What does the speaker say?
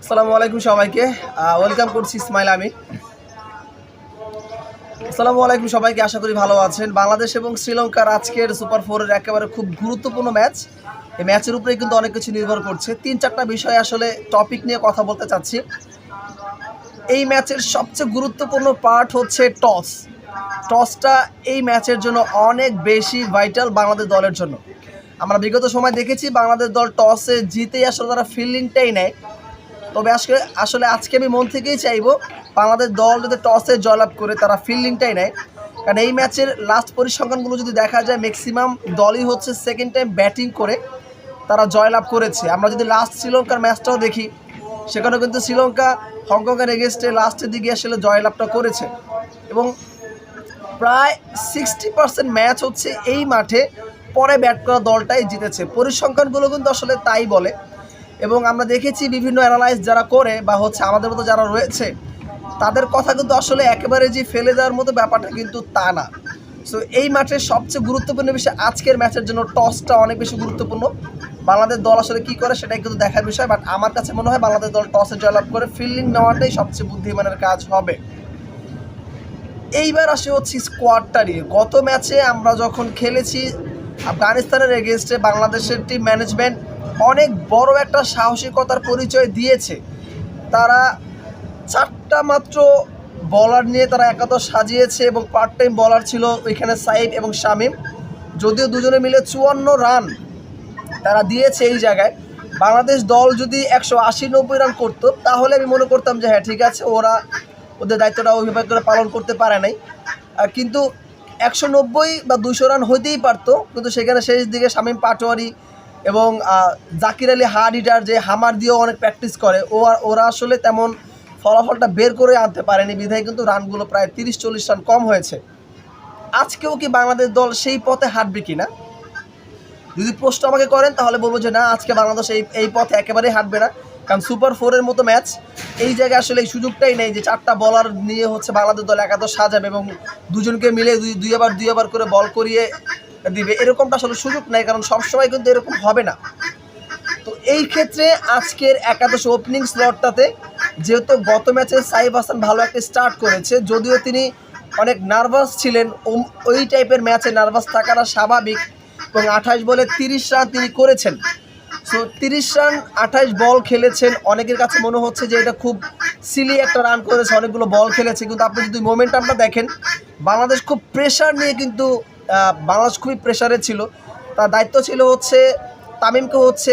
আসসালামু আলাইকুম সবাইকে, ওয়েলকাম করছি ইসমাইল আমি। আসসালামু আলাইকুম সবাইকে, আশা করি ভালো আছেন। বাংলাদেশ এবং শ্রীলঙ্কার আজকের সুপার ফোরের একেবারে খুব গুরুত্বপূর্ণ ম্যাচ। এই ম্যাচের উপরেই কিন্তু অনেক কিছু নির্ভর করছে। 3-4টা বিষয় আসলে টপিক নিয়ে কথা বলতে চাচ্ছি। এই ম্যাচের সবচেয়ে গুরুত্বপূর্ণ পার্ট হচ্ছে টসটা এই ম্যাচের জন্য অনেক বেশি ভাইটাল বাংলাদেশ দলের জন্য। আমরা বিগত সময় দেখেছি বাংলাদেশ দল টসে জিতেই আসলে তারা ফিল্ডিংটাই নেয়। তবে আসলে আজকে আমি মন থেকেই চাইবো বাংলাদেশ দল যদি টসে জয়লাভ করে তারা ফিল্ডিংটাই নেয়। কারণ এই ম্যাচের লাস্ট পরিসংখ্যানগুলো যদি দেখা যায়, ম্যাক্সিমাম দলই হচ্ছে সেকেন্ড টাইম ব্যাটিং করে তারা জয়লাভ করেছে। আমরা যদি লাস্ট শ্রীলঙ্কার ম্যাচটাও দেখি, সেখানেও কিন্তু শ্রীলঙ্কা হংকংয়ের এগেনস্টে লাস্টের দিকে আসলে জয়লাভটা করেছে এবং প্রায় 60% ম্যাচ হচ্ছে এই মাঠে পরে ব্যাট করা দলটাই জিতেছে। পরিসংখ্যানগুলো কিন্তু আসলে তাই বলে এবং আমরা দেখেছি বিভিন্ন অ্যানালাইজ যারা করে বা হচ্ছে আমাদের মতো যারা রয়েছে তাদের কথা কিন্তু আসলে একেবারে যে ফেলে দেওয়ার মতো ব্যাপারটা কিন্তু তা না। সো এই মাঠের সবচেয়ে গুরুত্বপূর্ণ বিষয় আজকের ম্যাচের জন্য টসটা অনেক বেশি গুরুত্বপূর্ণ। বাংলাদেশ দল আসলে কী করে সেটাই কিন্তু দেখার বিষয়, বাট আমার কাছে মনে হয় বাংলাদেশ দল টসে জয়লাভ করে ফিল্ডিং নেওয়াটাই সবচেয়ে বুদ্ধিমানের কাজ হবে। এইবার আসে হচ্ছে স্কোয়াডটা নিয়ে। গত ম্যাচে আমরা যখন খেলেছি আফগানিস্তানের এগেনস্টে, বাংলাদেশের টিম ম্যানেজমেন্ট অনেক বড় একটা সাহসিকতার পরিচয় দিয়েছে। তারা 4টা মাত্র বলার নিয়ে তারা একাদশ সাজিয়েছে এবং পার্ট টাইম বলার ছিল ওইখানে সাইফ এবং শামীম। যদিও দুজনে মিলে 54 রান তারা দিয়েছে এই জায়গায়। বাংলাদেশ দল যদি 180-90 রান করতো তাহলে আমি মনে করতাম যে হ্যাঁ ঠিক আছে, ওদের দায়িত্বটা ওইভাবে করে পালন করতে পারে নাই। কিন্তু 190 বা 200 রান হইতেই পারতো, কিন্তু সেখানে শেষ দিকে শামীম পাটোয়ারি এবং জাকির আলী হার্ড হিটার যে হামার দিয়েও অনেক প্র্যাকটিস করে, ওরা আসলে তেমন ফলাফলটা বের করে আনতে পারেনি, বিধায় কিন্তু রানগুলো প্রায় 30-40 রান কম হয়েছে। আজকেও কি বাংলাদেশ দল সেই পথে হাঁটবে কি না যদি প্রশ্ন আমাকে করেন, তাহলে বলবো যে না, আজকে বাংলাদেশ এই পথে একেবারেই হাঁটবে না। কারণ সুপার ফোরের মতো ম্যাচ, এই জায়গায় আসলে এই সুযোগটাই নেই যে 4টা বলার নিয়ে হচ্ছে বাংলাদেশ দল একাদশ সাজাবে এবং দুজনকে মিলে দুই ওভার করে বল করিয়ে দিবে, এরকমটা আসলে সুযোগ নেই। কারণ সবসময় কিন্তু এরকম হবে না। তো এই ক্ষেত্রে আজকের একাদশ ওপেনিং স্লটটাতে যেহেতু গত ম্যাচে সাইফ হাসান ভালো একটা স্টার্ট করেছে, যদিও তিনি অনেক নার্ভাস ছিলেন, ওই টাইপের ম্যাচে নার্ভাস থাকাটা স্বাভাবিক, এবং 28 বলে 30 রান তিনি করেছেন। সো 30 রান 28 বল খেলেছেন, অনেকের কাছে মনে হচ্ছে যে এটা খুব সিলি একটা রান করেছে, অনেকগুলো বল খেলেছে। কিন্তু আপনি যদি মোমেন্টামটা দেখেন, বাংলাদেশ খুব প্রেশার নিয়ে কিন্তু বাংলাদেশ খুবই প্রেশারে ছিল। তার দায়িত্ব ছিল হচ্ছে তামিমকে হচ্ছে